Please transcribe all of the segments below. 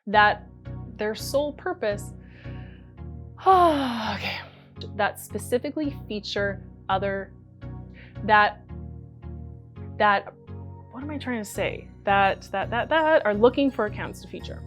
that their sole purpose, okay, that specifically feature other, that, what am I trying to say? That are looking for accounts to feature.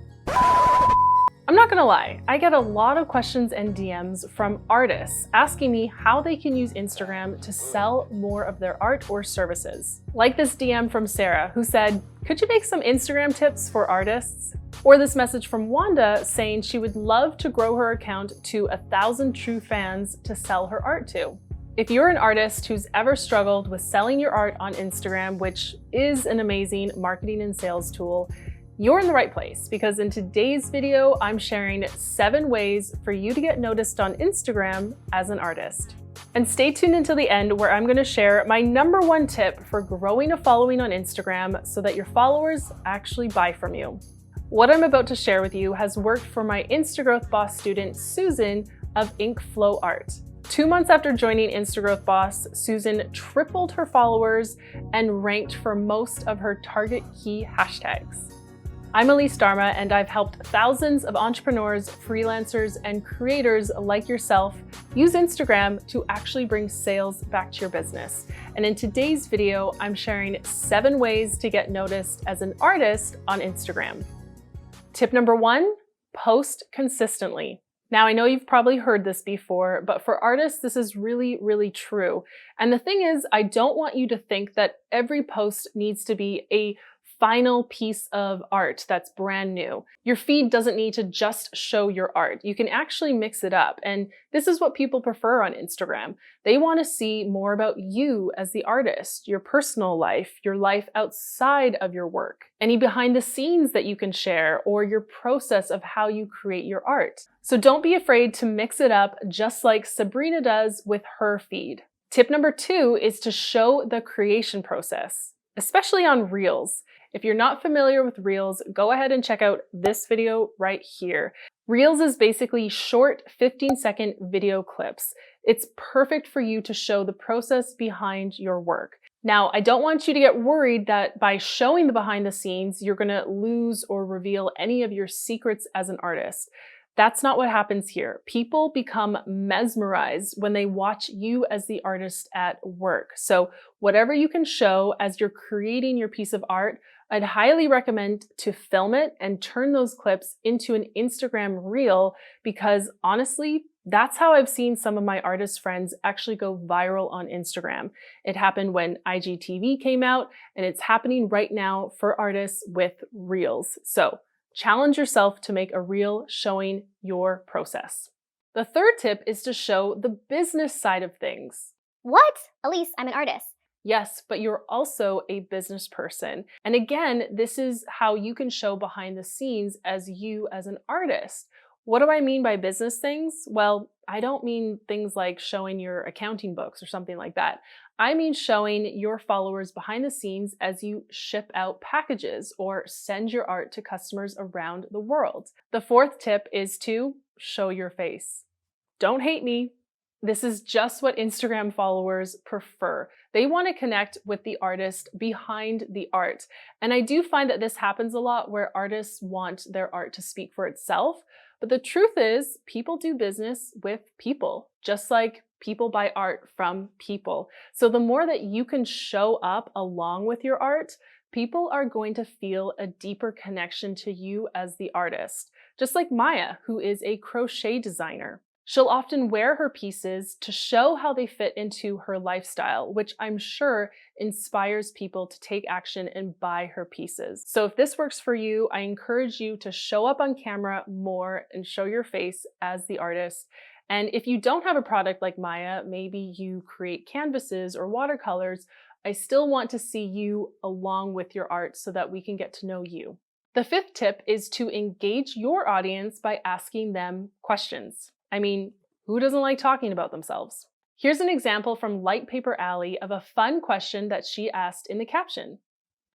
I'm not gonna lie, I get a lot of questions and DMs from artists asking me how they can use Instagram to sell more of their art or services. Like this DM from Sarah, who said, "Could you make some Instagram tips for artists?" Or this message from Wanda saying she would love to grow her account to 1,000 true fans to sell her art to. If you're an artist who's ever struggled with selling your art on Instagram, which is an amazing marketing and sales tool, you're in the right place, because in today's video, I'm sharing 7 ways for you to get noticed on Instagram as an artist. And stay tuned until the end, where I'm going to share my #1 tip for growing a following on Instagram so that your followers actually buy from you. What I'm about to share with you has worked for my Instagrowth Boss student, Susan of Inkflow Art. 2 months after joining Instagrowth Boss, Susan tripled her followers and ranked for most of her target key hashtags. I'm Elise Dharma, and I've helped thousands of entrepreneurs, freelancers, and creators like yourself use Instagram to actually bring sales back to your business. And in today's video, I'm sharing 7 ways to get noticed as an artist on Instagram. Tip number 1, post consistently. Now, I know you've probably heard this before, but for artists, this is really, really true. And the thing is, I don't want you to think that every post needs to be a final piece of art that's brand new. Your feed doesn't need to just show your art. You can actually mix it up. And this is what people prefer on Instagram. They want to see more about you as the artist, your personal life, your life outside of your work, any behind the scenes that you can share, or your process of how you create your art. So don't be afraid to mix it up, just like Sabrina does with her feed. Tip number 2 is to show the creation process, especially on Reels. If you're not familiar with Reels, go ahead and check out this video right here. Reels is basically short 15-second video clips. It's perfect for you to show the process behind your work. Now, I don't want you to get worried that by showing the behind the scenes, you're gonna lose or reveal any of your secrets as an artist. That's not what happens here. People become mesmerized when they watch you as the artist at work. So whatever you can show as you're creating your piece of art, I'd highly recommend to film it and turn those clips into an Instagram reel, because honestly, that's how I've seen some of my artist friends actually go viral on Instagram. It happened when IGTV came out, and it's happening right now for artists with Reels. So challenge yourself to make a reel showing your process. The 3rd tip is to show the business side of things. What? Elise, I'm an artist. Yes, but you're also a business person. And again, this is how you can show behind the scenes as you as an artist. What do I mean by business things? Well, I don't mean things like showing your accounting books or something like that. I mean showing your followers behind the scenes as you ship out packages or send your art to customers around the world. The 4th tip is to show your face. Don't hate me. This is just what Instagram followers prefer. They want to connect with the artist behind the art. And I do find that this happens a lot, where artists want their art to speak for itself. But the truth is, people do business with people, just like people buy art from people. So the more that you can show up along with your art, people are going to feel a deeper connection to you as the artist. Just like Maya, who is a crochet designer. She'll often wear her pieces to show how they fit into her lifestyle, which I'm sure inspires people to take action and buy her pieces. So if this works for you, I encourage you to show up on camera more and show your face as the artist. And if you don't have a product like Maya, maybe you create canvases or watercolors, I still want to see you along with your art so that we can get to know you. The 5th tip is to engage your audience by asking them questions. I mean, who doesn't like talking about themselves? Here's an example from Light Paper Alley of a fun question that she asked in the caption.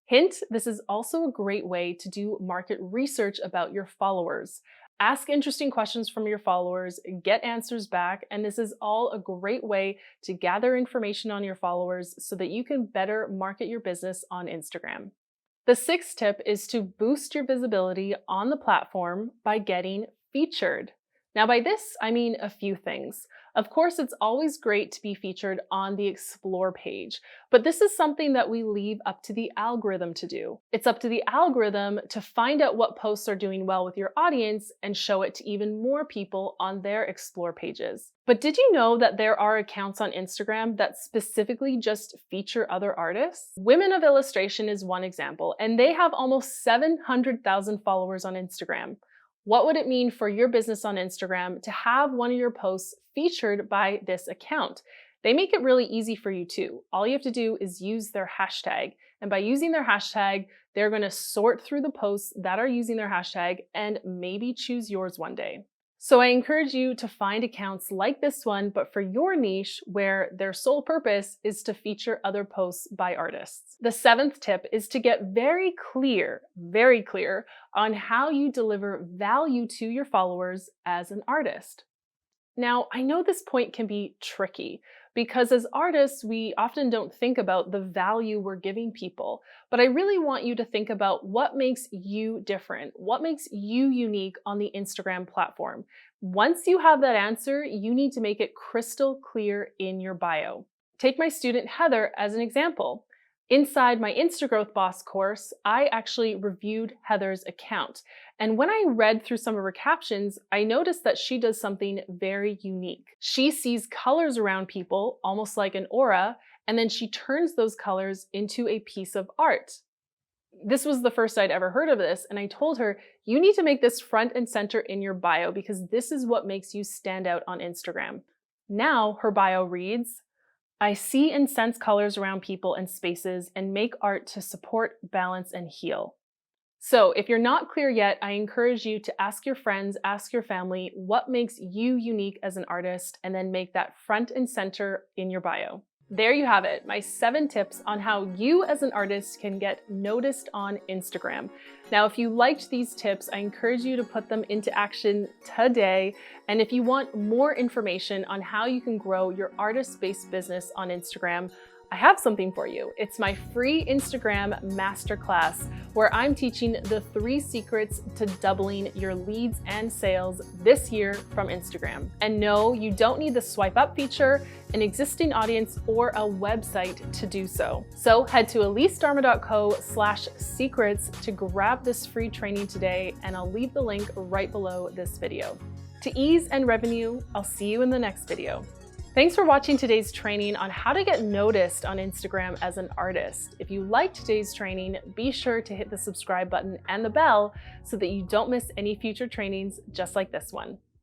Hint, this is also a great way to do market research about your followers. Ask interesting questions from your followers, get answers back, and this is all a great way to gather information on your followers so that you can better market your business on Instagram. The sixth tip is to boost your visibility on the platform by getting featured. Now, by this, I mean a few things. Of course, it's always great to be featured on the Explore page, but this is something that we leave up to the algorithm to do. It's up to the algorithm to find out what posts are doing well with your audience and show it to even more people on their Explore pages. But did you know that there are accounts on Instagram that specifically just feature other artists? Women of Illustration is one example, and they have almost 700,000 followers on Instagram. What would it mean for your business on Instagram to have one of your posts featured by this account? They make it really easy for you too. All you have to do is use their hashtag. And by using their hashtag, they're going to sort through the posts that are using their hashtag and maybe choose yours one day. So I encourage you to find accounts like this one, but for your niche where their sole purpose is to feature other posts by artists. The seventh tip is to get very clear on how you deliver value to your followers as an artist. Now, I know this point can be tricky because as artists, we often don't think about the value we're giving people, but I really want you to think about what makes you different, what makes you unique on the Instagram platform. Once you have that answer, you need to make it crystal clear in your bio. Take my student Heather as an example. Inside my Instagrowth Boss course, I actually reviewed Heather's account. And when I read through some of her captions, I noticed that she does something very unique. She sees colors around people, almost like an aura, and then she turns those colors into a piece of art. This was the first I'd ever heard of this, and I told her, you need to make this front and center in your bio because this is what makes you stand out on Instagram. Now her bio reads, I see and sense colors around people and spaces and make art to support, balance, and heal. So if you're not clear yet, I encourage you to ask your friends, ask your family, what makes you unique as an artist, and then make that front and center in your bio. There you have it, my 7 tips on how you as an artist can get noticed on Instagram. Now, if you liked these tips, I encourage you to put them into action today. And if you want more information on how you can grow your artist-based business on Instagram, I have something for you. It's my free Instagram masterclass where I'm teaching the 3 secrets to doubling your leads and sales this year from Instagram. And no, you don't need the swipe up feature, an existing audience, or a website to do so. So head to EliseDharma.co/secrets to grab this free training today, and I'll leave the link right below this video. To ease and revenue, I'll see you in the next video. Thanks for watching today's training on how to get noticed on Instagram as an artist. If you liked today's training, be sure to hit the subscribe button and the bell so that you don't miss any future trainings just like this one.